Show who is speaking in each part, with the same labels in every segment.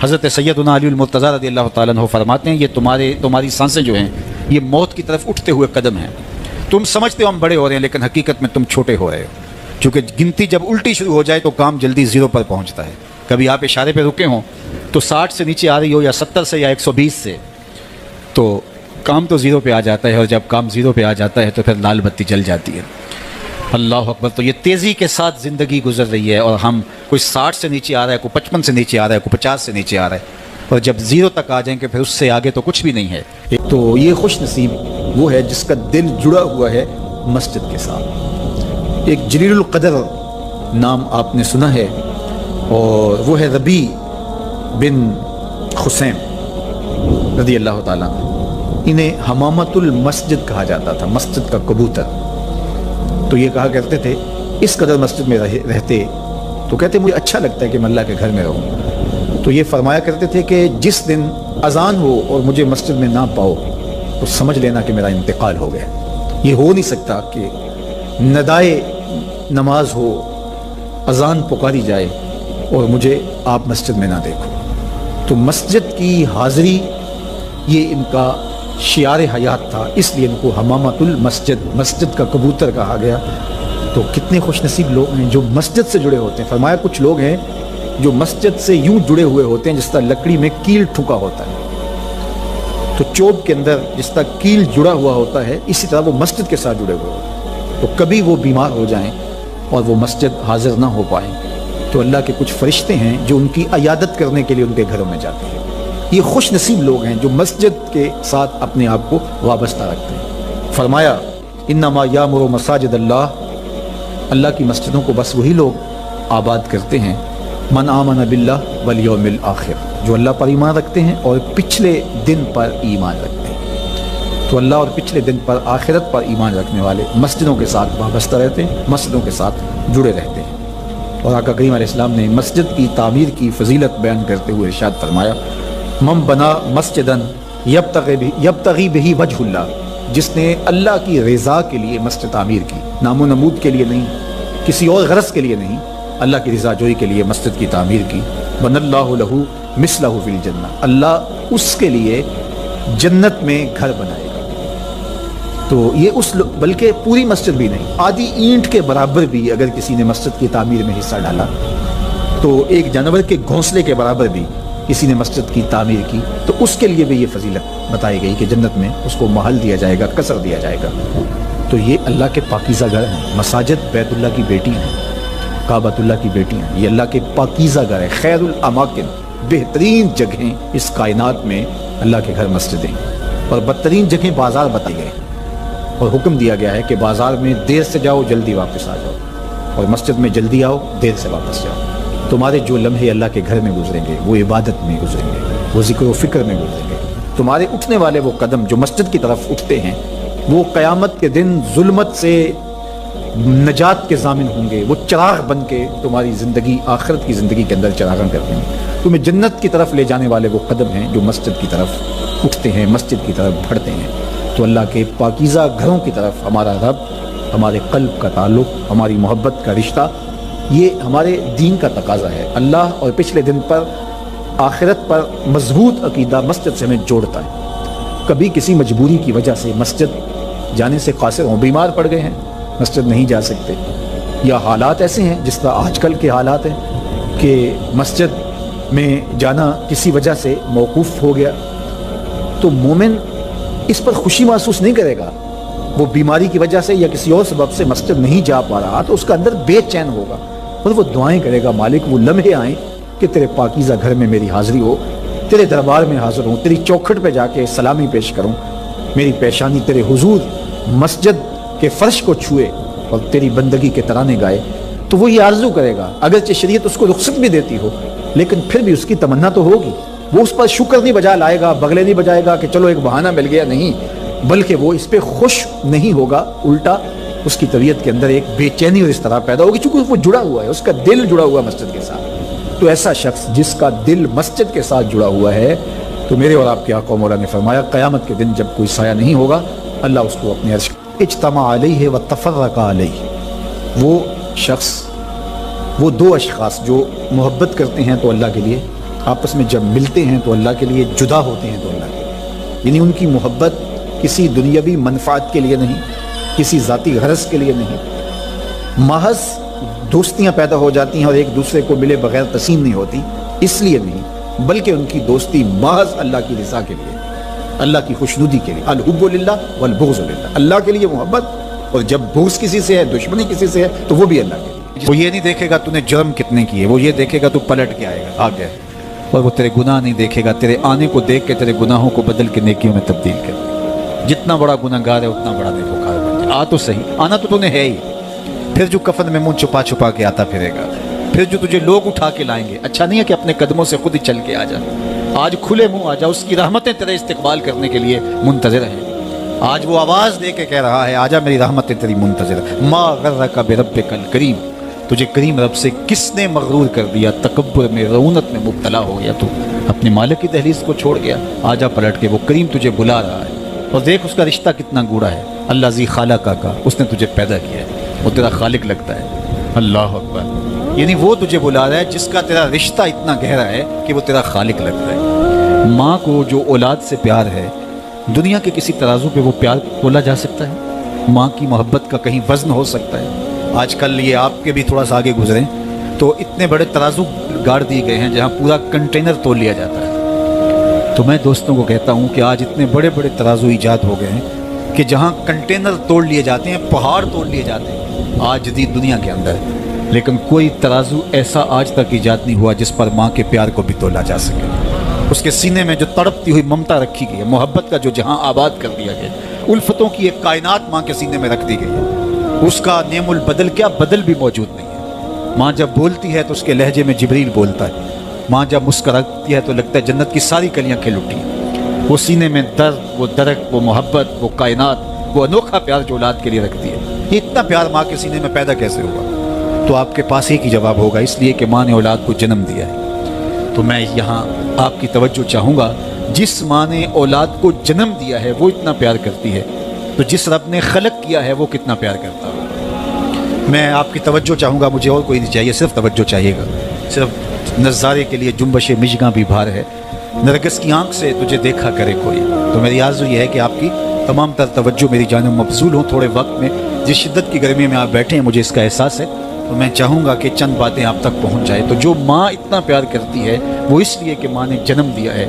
Speaker 1: حضرت سیدنا علی المرتضیٰ رضی اللہ تعالیٰ عنہ فرماتے ہیں یہ تمہاری سانسیں جو ہیں یہ موت کی طرف اٹھتے ہوئے قدم ہیں. تم سمجھتے ہو ہم بڑے ہو رہے ہیں لیکن حقیقت میں تم چھوٹے ہو رہے ہو. چونکہ گنتی جب الٹی شروع ہو جائے تو کام جلدی زیرو پر پہنچتا ہے. کبھی آپ اشارے پہ رکے ہوں تو 60 سے نیچے آ رہی ہو یا 70 سے یا 120 سے تو کام تو زیرو پہ آ جاتا ہے, اور جب کام زیرو پہ آ جاتا ہے تو پھر لال بتی جل جاتی ہے. اللہ اکبر. تو یہ تیزی کے ساتھ زندگی گزر رہی ہے, اور ہم کوئی 60 سے نیچے آ رہا ہے, کوئی 55 سے نیچے آ رہا ہے, کوئی 50 سے نیچے آ رہا ہے, اور جب زیرو تک آ جائیں گے پھر اس سے آگے تو کچھ بھی نہیں ہے.
Speaker 2: تو یہ خوش نصیب وہ ہے جس کا دل جڑا ہوا ہے مسجد کے ساتھ. ایک جلیل القدر نام آپ نے سنا ہے, اور وہ ہے ربیع بن خثیم رضی اللہ تعالیٰ. انہیں حمامت المسجد کہا جاتا تھا, مسجد کا کبوتر. تو یہ کہا کرتے تھے اس قدر مسجد میں رہتے تو کہتے مجھے اچھا لگتا ہے کہ میں اللہ کے گھر میں رہوں. تو یہ فرمایا کرتے تھے کہ جس دن اذان ہو اور مجھے مسجد میں نہ پاؤ تو سمجھ لینا کہ میرا انتقال ہو گیا. یہ ہو نہیں سکتا کہ ندائے نماز ہو, اذان پکاری جائے اور مجھے آپ مسجد میں نہ دیکھو. تو مسجد کی حاضری یہ ان کا شعار حیات تھا, اس لیے ان کو حمامت المسجد, مسجد کا کبوتر کہا گیا. تو کتنے خوش نصیب لوگ ہیں جو مسجد سے جڑے ہوتے ہیں. فرمایا کچھ لوگ ہیں جو مسجد سے یوں جڑے ہوئے ہوتے ہیں جس طرح لکڑی میں کیل ٹھکا ہوتا ہے. تو چوب کے اندر جس طرح کیل جڑا ہوا ہوتا ہے اسی طرح وہ مسجد کے ساتھ جڑے ہوئے ہوتے ہیں. تو کبھی وہ بیمار ہو جائیں اور وہ مسجد حاضر نہ ہو پائیں تو اللہ کے کچھ فرشتے ہیں جو ان کی عیادت کرنے کے لیے ان کے گھروں میں جاتے ہیں. یہ خوش نصیب لوگ ہیں جو مسجد کے ساتھ اپنے آپ کو وابستہ رکھتے ہیں. فرمایا انما یامر مساجد اللہ, اللہ کی مسجدوں کو بس وہی لوگ آباد کرتے ہیں من آمن باللہ والیوم الآخر, جو اللہ پر ایمان رکھتے ہیں اور پچھلے دن پر ایمان رکھتے ہیں. تو اللہ اور پچھلے دن پر, آخرت پر ایمان رکھنے والے مسجدوں کے ساتھ وابستہ رہتے ہیں, مسجدوں کے ساتھ جڑے رہتے ہیں. اور آقا کریم علیہ السلام نے مسجد کی تعمیر کی فضیلت بیان کرتے ہوئے ارشاد فرمایا من بنا مسجدن یبتغی بہی وجہ اللہ, جس نے اللہ کی رضا کے لیے مسجد تعمیر کی, نام و نمود کے لیے نہیں, کسی اور غرض کے لیے نہیں, اللہ کی رضا جوئی کے لیے مسجد کی تعمیر کی, بن اللہ لہ مثلہ فی الجنہ, اللہ اس کے لیے جنت میں گھر بنائے گا. تو یہ بلکہ پوری مسجد بھی نہیں, آدھی اینٹ کے برابر بھی اگر کسی نے مسجد کی تعمیر میں حصہ ڈالا, تو ایک جانور کے گھونسلے کے برابر بھی کسی نے مسجد کی تعمیر کی, تو اس کے لیے بھی یہ فضیلت بتائی گئی کہ جنت میں اس کو محل دیا جائے گا, قصر دیا جائے گا. تو یہ اللہ کے پاکیزہ گھر ہیں. مساجد بیت اللہ کی بیٹی ہیں, کعبۃ اللہ کی بیٹی ہیں. یہ اللہ کے پاکیزہ گھر ہیں, خیر الاماکن, بہترین جگہیں اس کائنات میں اللہ کے گھر مسجدیں, اور بدترین جگہیں بازار بتائی گئے, اور حکم دیا گیا ہے کہ بازار میں دیر سے جاؤ جلدی واپس آ جاؤ, اور مسجد میں جلدی آؤ دیر سے واپس جاؤ. تمہارے جو لمحے اللہ کے گھر میں گزریں گے وہ عبادت میں گزریں گے, وہ ذکر و فکر میں گزریں گے. تمہارے اٹھنے والے وہ قدم جو مسجد کی طرف اٹھتے ہیں وہ قیامت کے دن ظلمت سے نجات کے ضامن ہوں گے. وہ چراغ بن کے تمہاری زندگی, آخرت کی زندگی کے اندر چراغاں کرتے ہیں. تمہیں جنت کی طرف لے جانے والے وہ قدم ہیں جو مسجد کی طرف اٹھتے ہیں, مسجد کی طرف بڑھتے ہیں. تو اللہ کے پاکیزہ گھروں کی طرف ہمارا رب, ہمارے قلب کا تعلق, ہماری محبت کا رشتہ, یہ ہمارے دین کا تقاضا ہے. اللہ اور پچھلے دن پر, آخرت پر مضبوط عقیدہ مسجد سے ہمیں جوڑتا ہے. کبھی کسی مجبوری کی وجہ سے مسجد جانے سے قاصر ہوں, بیمار پڑ گئے ہیں, مسجد نہیں جا سکتے, یا حالات ایسے ہیں جس طرح آج کل کے حالات ہیں کہ مسجد میں جانا کسی وجہ سے موقوف ہو گیا, تو مومن اس پر خوشی محسوس نہیں کرے گا. وہ بیماری کی وجہ سے یا کسی اور سبب سے مسجد نہیں جا پا رہا تو اس کا اندر بے چین ہوگا, اور وہ دعائیں کرے گا, مالک وہ لمحے آئیں کہ تیرے پاکیزہ گھر میں میری حاضری ہو, تیرے دربار میں حاضر ہوں, تیری چوکھٹ پہ جا کے سلامی پیش کروں, میری پیشانی تیرے حضور مسجد کے فرش کو چھوئے اور تیری بندگی کے ترانے گائے. تو وہ یہ آرزو کرے گا, اگرچہ شریعت اس کو رخصت بھی دیتی ہو لیکن پھر بھی اس کی تمنا تو ہوگی. وہ اس پر شکر نہیں بجا لائے گا, بغلے نہیں بجائے گا کہ چلو ایک بہانہ مل گیا, نہیں, بلکہ وہ اس پہ خوش نہیں ہوگا, الٹا اس کی طبیعت کے اندر ایک بے چینی اور اس طرح پیدا ہوگی چونکہ وہ جڑا ہوا ہے, اس کا دل جڑا ہوا مسجد کے ساتھ. تو ایسا شخص جس کا دل مسجد کے ساتھ جڑا ہوا ہے, تو میرے اور آپ کے آقا مولا نے فرمایا قیامت کے دن جب کوئی سایہ نہیں ہوگا اللہ اس کو اپنے عرش اجتماع علیہ و تفرق علیہ. وہ شخص, وہ دو اشخاص جو محبت کرتے ہیں تو اللہ کے لیے, آپس میں جب ملتے ہیں تو اللہ کے لیے، جدا ہوتے ہیں تو اللہ کے لیے، یعنی ان کی محبت کسی دنیاوی منفعت کے لیے نہیں، کسی ذاتی غرض کے لیے نہیں، محض دوستیاں پیدا ہو جاتی ہیں اور ایک دوسرے کو ملے بغیر تسلیم نہیں ہوتی، اس لیے نہیں، بلکہ ان کی دوستی محض اللہ کی رضا کے لیے، اللہ کی خوشنودی کے لیے، الحب للہ والبغض للہ، اللہ کے لیے محبت، اور جب بغض کسی سے ہے، دشمنی کسی سے ہے، تو وہ بھی اللہ کے لیے۔
Speaker 1: وہ یہ نہیں دیکھے گا تو نے جرم کتنے کیے، وہ یہ دیکھے گا تو پلٹ کے آئے گا، آ گیا، اور وہ تیرے گناہ نہیں دیکھے گا، تیرے آنے کو دیکھ کے تیرے گناہوں کو بدل کے نیکیوں میں تبدیل کر دے۔ جتنا بڑا گناہگار ہے اتنا بڑا نیکوکار بن جائے۔ آ تو صحیح، آنا تو نے ہے ہی، پھر جو کفن میں منہ چھپا چھپا کے آتا پھرے گا، پھر جو تجھے لوگ اٹھا کے لائیں گے، اچھا نہیں ہے کہ اپنے قدموں سے خود ہی چل کے آ جا، آج کھلے منہ آ جا، اس کی رحمتیں تیرے استقبال کرنے کے لیے منتظر ہیں۔ آج وہ آواز دے کے کہہ رہا ہے، آجا میری رحمتیں تیری منتظر ہیں۔ ما غرک بربک الکریم، تجھے کریم رب سے کس نے مغرور کر دیا، تکبر میں، رعونت میں مبتلا ہو گیا، تو اپنے مالک کی دہلیز کو چھوڑ گیا۔ آجا پلٹ کے، وہ کریم تجھے بلا رہا ہے، اور دیکھ اس کا رشتہ کتنا گوڑا ہے، اللہ ذی خالق کا، اس نے تجھے پیدا کیا ہے، وہ تیرا خالق لگتا ہے۔ اللہ اکبر، یعنی وہ تجھے بلا رہا ہے جس کا تیرا رشتہ اتنا گہرا ہے کہ وہ تیرا خالق لگتا ہے۔ ماں کو جو اولاد سے پیار ہے، دنیا کے کسی ترازو پہ وہ پیار تولا جا سکتا ہے؟ ماں کی محبت کا کہیں وزن ہو سکتا ہے؟ آج کل یہ آپ کے بھی تھوڑا سا آگے گزریں تو اتنے بڑے ترازو گاڑ دیے گئے ہیں جہاں پورا کنٹینر تول لیا جاتا ہے۔ تو میں دوستوں کو کہتا ہوں کہ آج اتنے بڑے بڑے ترازو ایجاد ہو گئے ہیں کہ جہاں کنٹینر توڑ لیے جاتے ہیں، پہاڑ توڑ لیے جاتے ہیں آج جدید دنیا کے اندر، لیکن کوئی ترازو ایسا آج تک ایجاد نہیں ہوا جس پر ماں کے پیار کو بھی تولا جا سکے۔ اس کے سینے میں جو تڑپتی ہوئی ممتا رکھی گئی ہے، محبت کا جو جہاں آباد کر دیا گیا، الفتوں کی ایک کائنات ماں کے سینے میں رکھ دی گئی ہے، اس کا نعم البدل کیا بدل بھی موجود نہیں ہے۔ ماں جب بولتی ہے تو اس کے لہجے میں جبریل بولتا ہے، ماں جب مسکراتی ہے تو لگتا ہے جنت کی ساری کلیاں کھل اٹھی ہیں۔ وہ سینے میں درد، وہ درک، وہ محبت، وہ کائنات، وہ انوکھا پیار جو اولاد کے لیے رکھتی ہے، یہ اتنا پیار ماں کے سینے میں پیدا کیسے ہوا؟ تو آپ کے پاس ایک ہی جواب ہوگا، اس لیے کہ ماں نے اولاد کو جنم دیا ہے۔ تو میں یہاں آپ کی توجہ چاہوں گا، جس ماں نے اولاد کو جنم دیا ہے وہ اتنا پیار کرتی ہے، تو جس رب نے خلق کیا ہے وہ کتنا پیار کرتا ہے۔ میں آپ کی توجہ چاہوں گا، مجھے اور کوئی نہیں چاہیے، صرف توجہ چاہیے گا، صرف نظارے کے لیے جنبش مژگاں بھی بھار ہے، نرگس کی آنکھ سے تجھے دیکھا کرے کوئی۔ تو میری آرزو یہ ہے کہ آپ کی تمام تر توجہ میری جانب مبذول ہوں تھوڑے وقت میں، جس شدت کی گرمی میں آپ بیٹھے ہیں مجھے اس کا احساس ہے، تو میں چاہوں گا کہ چند باتیں آپ تک پہنچ جائے۔ تو جو ماں اتنا پیار کرتی ہے وہ اس لیے کہ ماں نے جنم دیا ہے،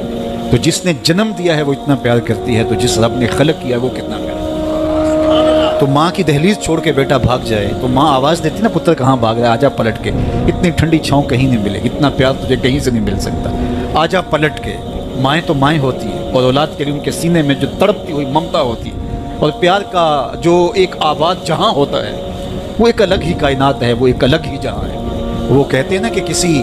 Speaker 1: تو جس نے جنم دیا ہے وہ اتنا پیار کرتی ہے، تو جس رب نے خلق کیا ہے وہ کتنا پیار کرتی ہے۔ تو ماں کی دہلیز چھوڑ کے بیٹا بھاگ جائے تو ماں آواز دیتی نا، پتر کہاں بھاگ رہا ہے، آجا پلٹ کے، اتنی ٹھنڈی چھاؤں کہیں نہیں ملے، اتنا پیار تجھے کہیں سے نہیں مل سکتا، آجا پلٹ کے۔ مائیں تو مائیں ہوتی ہیں، اور اولاد کے لیے ان کے سینے میں جو تڑپتی ہوئی ممتا ہوتی ہے، اور پیار کا جو ایک آباد جہاں ہوتا ہے، وہ ایک الگ ہی کائنات ہے، وہ ایک الگ ہی جہاں ہے۔ وہ کہتے ہیں نا کہ کسی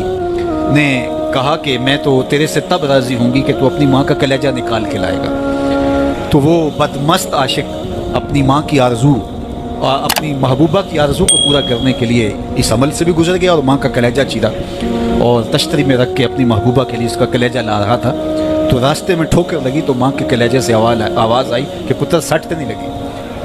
Speaker 1: نے کہا کہ میں تو تیرے سے تب راضی ہوں گی کہ تو اپنی ماں کا کلیجہ نکال کے لائے گا، تو وہ بدمست عاشق اپنی ماں کی آرزو اور اپنی محبوبہ کی آرزو کو پورا کرنے کے لیے اس عمل سے بھی گزر گیا، اور ماں کا کلیجہ چیرا اور تشتری میں رکھ کے اپنی محبوبہ کے لیے اس کا کلیجہ لا رہا تھا، تو راستے میں ٹھوکر لگی تو ماں کے کلیجے سے آواز آئی کہ پتر سٹ تو نہیں لگی۔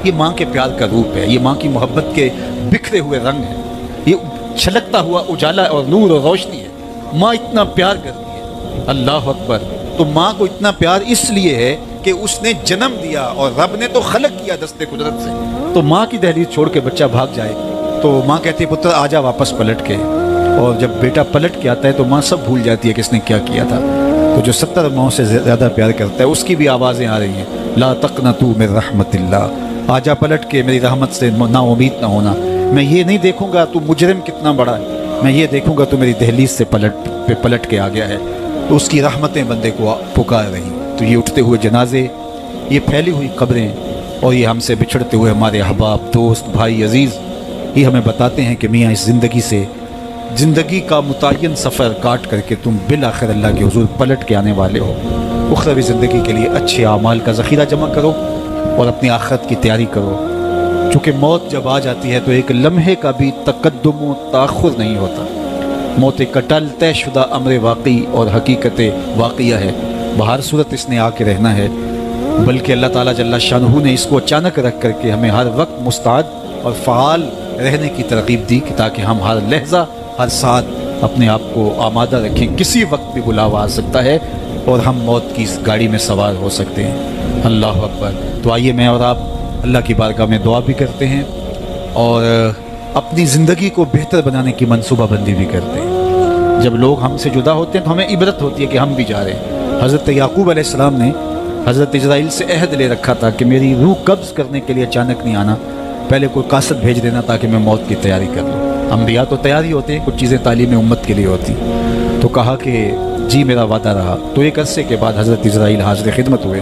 Speaker 1: یہ ماں کے پیار کا روپ ہے، یہ ماں کی محبت کے بکھرے ہوئے رنگ ہیں، یہ چھلکتا ہوا اجالا اور نور اور روشنی ہے۔ ماں اتنا پیار کرتی ہے، اللہ اکبر۔ تو ماں کو اتنا پیار اس لیے ہے کہ اس نے جنم دیا اور رب نے تو خلق کیا دستے قدرت سے۔ تو ماں کی دہلیز چھوڑ کے بچہ بھاگ جائے تو ماں کہتی ہے پتر آجا واپس پلٹ کے، اور جب بیٹا پلٹ کے آتا ہے تو ماں سب بھول جاتی ہے کہ اس نے کیا کیا تھا۔ تو جو 70 ماؤں سے زیادہ پیار کرتا ہے اس کی بھی آوازیں آ رہی ہیں، لا تقنطوا من رحمت اللہ، آجا پلٹ کے میری رحمت سے نا امید نہ ہونا۔ میں یہ نہیں دیکھوں گا تو مجرم کتنا بڑا ہے، میں یہ دیکھوں گا تو میری دہلیز سے پلٹ کے آ گیا ہے، تو اس کی رحمتیں بندے کو پکار رہی۔ تو یہ اٹھتے ہوئے جنازے، یہ پھیلی ہوئی قبریں، اور یہ ہم سے بچھڑتے ہوئے ہمارے احباب، دوست، بھائی عزیز، یہ ہمیں بتاتے ہیں کہ میاں اس زندگی سے، زندگی کا متعین سفر کاٹ کر کے تم بالآخر اللہ کے حضور پلٹ کے آنے والے ہو۔ اخروی زندگی کے لیے اچھے اعمال کا ذخیرہ جمع کرو اور اپنی آخرت کی تیاری کرو، چونکہ موت جب آ جاتی ہے تو ایک لمحے کا بھی تقدم و تاخر نہیں ہوتا۔ موت ایک اٹل طے شدہ امر واقعی اور حقیقت واقعہ ہے، بہر صورت اس نے آ کے رہنا ہے، بلکہ اللہ تعالیٰ جل شانہ نے اس کو اچانک رکھ کر کے ہمیں ہر وقت مستعد اور فعال رہنے کی ترغیب دی کہ تاکہ ہم ہر لحظہ، ہر ساتھ اپنے آپ کو آمادہ رکھیں، کسی وقت بھی بلاوا آ سکتا ہے اور ہم موت کی اس گاڑی میں سوار ہو سکتے ہیں۔ اللہ اکبر۔ تو آئیے میں اور آپ اللہ کی بارگاہ میں دعا بھی کرتے ہیں اور اپنی زندگی کو بہتر بنانے کی منصوبہ بندی بھی کرتے ہیں۔ جب لوگ ہم سے جدا ہوتے ہیں تو ہمیں عبرت ہوتی ہے کہ ہم بھی جا رہے ہیں۔ حضرت یعقوب علیہ السلام نے حضرت اسرائیل سے عہد لے رکھا تھا کہ میری روح قبض کرنے کے لیے اچانک نہیں آنا، پہلے کوئی قاصد بھیج دینا تاکہ میں موت کی تیاری کر لوں۔ انبیاء تو تیاری ہوتے ہیں، کچھ چیزیں تعلیم امت کے لیے ہوتی۔ تو کہا کہ جی میرا وعدہ رہا۔ تو ایک عرصے کے بعد حضرت اسرائیل حاضر خدمت ہوئے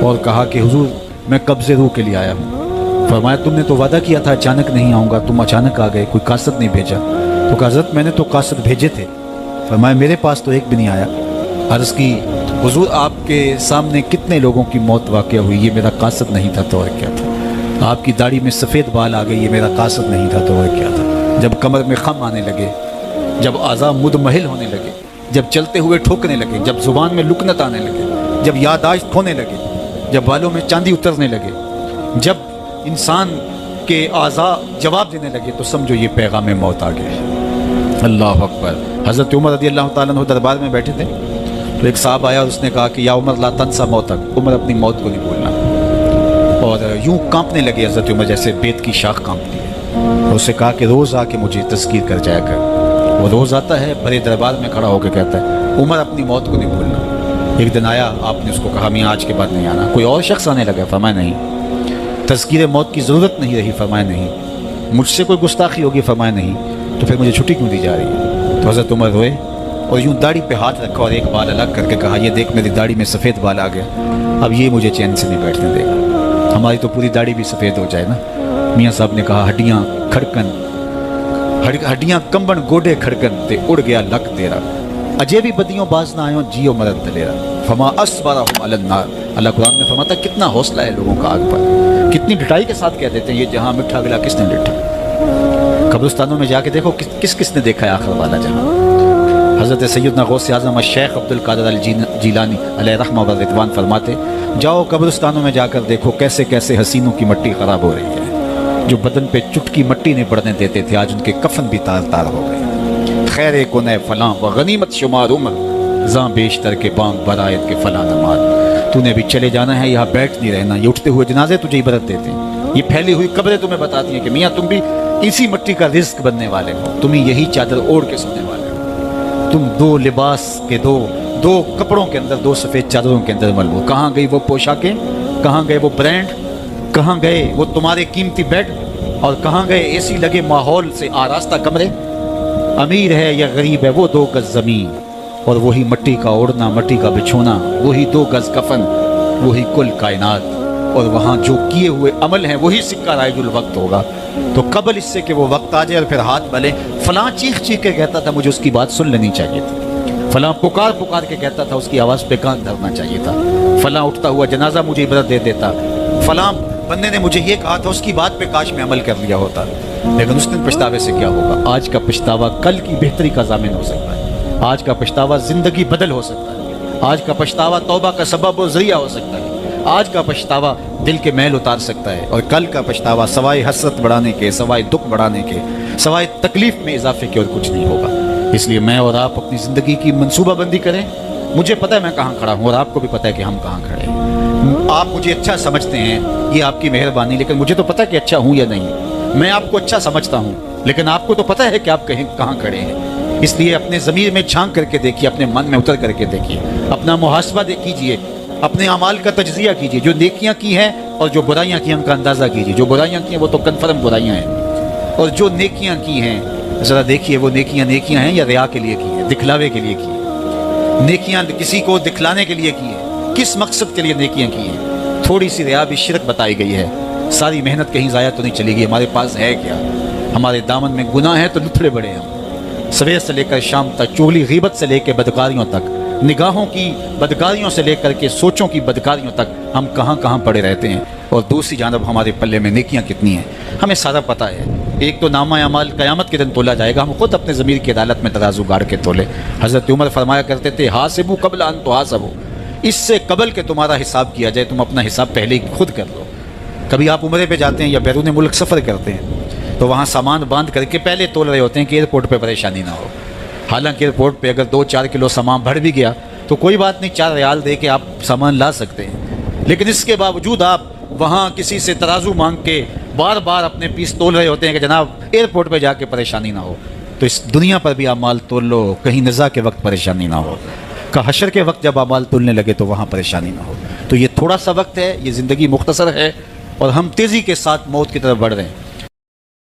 Speaker 1: اور کہا کہ حضور میں قبض روح کے لیے آیا ہوں۔ فرمایا تم نے تو وعدہ کیا تھا اچانک نہیں آؤں گا، تم اچانک آ گئے، کوئی قاصد نہیں بھیجا۔ تو کہا حضرت میں نے تو قاصد بھیجے تھے۔ فرمایا میرے پاس تو ایک بھی نہیں آیا۔ عرض کی حضور آپ کے سامنے کتنے لوگوں کی موت واقع ہوئی، یہ میرا قاصد نہیں تھا تو اور کیا تھا۔ آپ کی داڑھی میں سفید بال آ گئی، یہ میرا قاصد نہیں تھا تو اور کیا تھا۔ جب کمر میں خم آنے لگے، جب اعضاء مدمحل ہونے لگے، جب چلتے ہوئے ٹھوکنے لگے، جب زبان میں لکنت آنے لگے، جب یادداشت کھونے لگے، جب بالوں میں چاندی اترنے لگے، جب انسان کے اعضاء جواب دینے لگے، تو سمجھو یہ پیغام موت آ گئے۔ اللہ اکبر۔ حضرت عمر رضی اللہ تعالیٰ عنہ دربار میں بیٹھے تھے تو ایک صاحب آیا اور اس نے کہا کہ یا عمر لا تنسا موتک، عمر اپنی موت کو نہیں بھولنا۔ اور یوں کانپنے لگے حضرت عمر جیسے بیت کی شاخ کانپتی ہے۔ اور اسے کہا کہ روز آ کے مجھے تذکیر کر جایا کر۔ وہ روز آتا ہے، بڑے دربار میں کھڑا ہو کے کہتا ہے عمر اپنی موت کو نہیں بھولنا۔ ایک دن آیا، آپ نے اس کو کہا میاں آج کے بعد نہیں آنا۔ کوئی اور شخص آنے لگا، فرمایا نہیں۔ تذکیر موت کی ضرورت نہیں رہی، فرمایا نہیں۔ مجھ سے کوئی گستاخی ہوگی، فرمایا نہیں۔ تو پھر مجھے چھٹی کیوں دی جا رہی ہے؟ تو حضرت عمر روئے اور یوں داڑھی پہ ہاتھ رکھا اور ایک بال الگ کر کے کہا یہ دیکھ میری داڑھی میں سفید بال آ گیا، اب یہ مجھے چین سے نہیں بیٹھنے دے گا۔ ہماری تو پوری داڑھی بھی سفید ہو جائے نا۔ میاں صاحب نے کہا ہڈیاں کھڑکن، ہڈیاں کمبن گوڈے کھڑکن تے اڑ گیا لک تیرا، اجے بھی بدیوں باز نہ آئیں جیو مرد دلیرا، فما اصبرہم علی النار۔ اللہ قرآن میں فرماتا ہے کتنا حوصلہ ہے لوگوں کا آگ پر، کتنی ڈٹائی کے ساتھ کہہ دیتے ہیں یہ جہاں مٹھا گلا کس نے ڈٹھا۔ قبرستانوں میں جا کے دیکھو کس نے دیکھا ہے آخر والا جہاں۔ حضرت سیدنا غوث اعظم الشیخ عبد القادر الجیلانی علیہ رحمہ و رضوان فرماتے جاؤ قبرستانوں میں جا کر دیکھو کیسے کیسے حسینوں کی مٹی خراب ہو رہی ہے، جو بدن پہ چٹکی مٹی نہیں پڑنے دیتے تھے آج ان کے کفن بھی تار تار ہو گئے۔ خیر کنے فلاں و غنیمت شمار عمر، زاں بیشتر کے بانگ برایت کے فلاں نماز۔ تو نے بھی چلے جانا ہے، یہاں بیٹھ نہیں رہنا۔ یہ اٹھتے ہوئے جنازے تجھے عبرت دیتے ہیں، یہ پھیلی ہوئی قبریں تمہیں بتاتی ہیں کہ میاں تم بھی اسی مٹی کا رزق بننے والے ہو، تم ہی یہی چادر اوڑھ کے سونے والے ہو۔ تم دو لباس کے دو کپڑوں کے اندر، دو سفید چادروں کے اندر ملبوس۔ کہاں گئی وہ پوشاکیں، کہاں گئے وہ برانڈ، کہاں گئے وہ تمہارے قیمتی بیڈ، اور کہاں گئے اے سی لگے ماحول سے آراستہ کمرے۔ امیر ہے یا غریب ہے وہ 2 گز زمین، اور وہی مٹی کا اوڑھنا، مٹی کا بچھونا، وہی 2 گز کفن، وہی کل کائنات، اور وہاں جو کیے ہوئے عمل ہیں وہی سکہ رائج الوقت ہوگا۔ تو قبل اس سے کہ وہ وقت آ جائے اور پھر ہاتھ بلے، فلاں چیخ چیخ کے کہتا تھا مجھے اس کی بات سن لینی چاہیے تھی، فلاں پکار پکار کے کہتا تھا اس کی آواز پہ کان دھرنا چاہیے تھا، فلاں اٹھتا ہوا جنازہ مجھے عبرت دے دیتا، فلاں بندے نے مجھے یہ کہا تھا اس کی بات پہ کاش میں عمل کر لیا ہوتا۔ لیکن اس دن پچھتاوے سے کیا ہوگا؟ آج کا پچھتاوا کل کی بہتری کا ضامن ہو سکتا ہے، آج کا پچھتاوا زندگی بدل ہو سکتا ہے، آج کا پچھتاوا توبہ کا سبب و ذریعہ ہو سکتا ہے، آج کا پچھتاوا دل کے میل اتار سکتا ہے، اور کل کا پچھتاوا سوائے حسرت بڑھانے کے، سوائے دکھ بڑھانے کے، سوائے تکلیف میں اضافے کے اور کچھ نہیں ہوگا۔ اس لیے میں اور آپ اپنی زندگی کی منصوبہ بندی کریں۔ مجھے پتہ ہے میں کہاں کھڑا ہوں اور آپ کو بھی پتہ ہے کہ ہم کہاں کھڑے ہیں۔ آپ مجھے اچھا سمجھتے ہیں، یہ آپ کی مہربانی، لیکن مجھے تو پتہ ہے کہ اچھا ہوں یا نہیں۔ میں آپ کو اچھا سمجھتا ہوں، لیکن آپ کو تو پتہ ہے کہ آپ کہاں کھڑے ہیں۔ اس لیے اپنے ضمیر میں جھانک کر کے دیکھیے، اپنے من میں اتر کر کے دیکھیے، اپنا محاسبہ کیجیے، اپنے اعمال کا تجزیہ کیجیے، جو نیکیاں کی ہیں اور جو برائیاں کی ہیں ان کا اندازہ کیجیے۔ جو برائیاں کی ہیں وہ تو کنفرم برائیاں ہیں، اور جو نیکیاں کی ہیں ذرا دیکھیے وہ نیکیاں ہیں یا ریا کے لیے کی ہیں، دکھلاوے کے لیے کی ہیں۔ نیکیاں کسی کو دکھلانے کے لیے کی ہیں، کس مقصد کے لیے نیکیاں کی ہیں؟ تھوڑی سی ریا بھی شرک بتائی گئی ہے۔ ساری محنت کہیں ضائع تو نہیں چلی گئی، ہمارے پاس ہے کیا؟ ہمارے دامن میں گناہ ہے تو لتھڑے بڑے ہم، صبح سے لے کر شام تک، چغلی غیبت سے لے کے بدکاریوں تک، نگاہوں کی بدکاریوں سے لے کر کے سوچوں کی بدکاریوں تک ہم کہاں کہاں پڑے رہتے ہیں، اور دوسری جانب ہمارے پلے میں نیکیاں کتنی ہیں ہمیں سارا پتہ ہے۔ ایک تو نامہ اعمال قیامت کے دن تولا جائے گا، ہم خود اپنے ضمیر کی عدالت میں ترازو گاڑ کے تولے۔ حضرت عمر فرمایا کرتے تھے حاسبوا قبل ان تحاسبوا، اس سے قبل کہ تمہارا حساب کیا جائے تم اپنا حساب پہلے ہی خود کر لو۔ کبھی آپ عمرے پہ جاتے ہیں یا بیرون ملک سفر کرتے ہیں تو وہاں سامان باندھ کر کے پہلے تول رہے ہوتے ہیں کہ ایئرپورٹ پہ پریشانی نہ ہو، حالانکہ ایئرپورٹ پہ اگر 2-4 کلو سامان بڑھ بھی گیا تو کوئی بات نہیں، 4 ریال دے کے آپ سامان لا سکتے ہیں، لیکن اس کے باوجود آپ وہاں کسی سے ترازو مانگ کے بار بار اپنے پیس تول رہے ہوتے ہیں کہ جناب ایئرپورٹ پہ جا کے پریشانی نہ ہو۔ تو اس دنیا پر بھی اعمال تول لو، کہیں نزاع کے وقت پریشانی نہ ہو، کہ حشر کے وقت جب اعمال تولنے لگے تو وہاں پریشانی نہ ہو۔ تو یہ تھوڑا سا وقت ہے، یہ زندگی مختصر ہے، اور ہم تیزی کے ساتھ موت کی طرف بڑھ رہے ہیں۔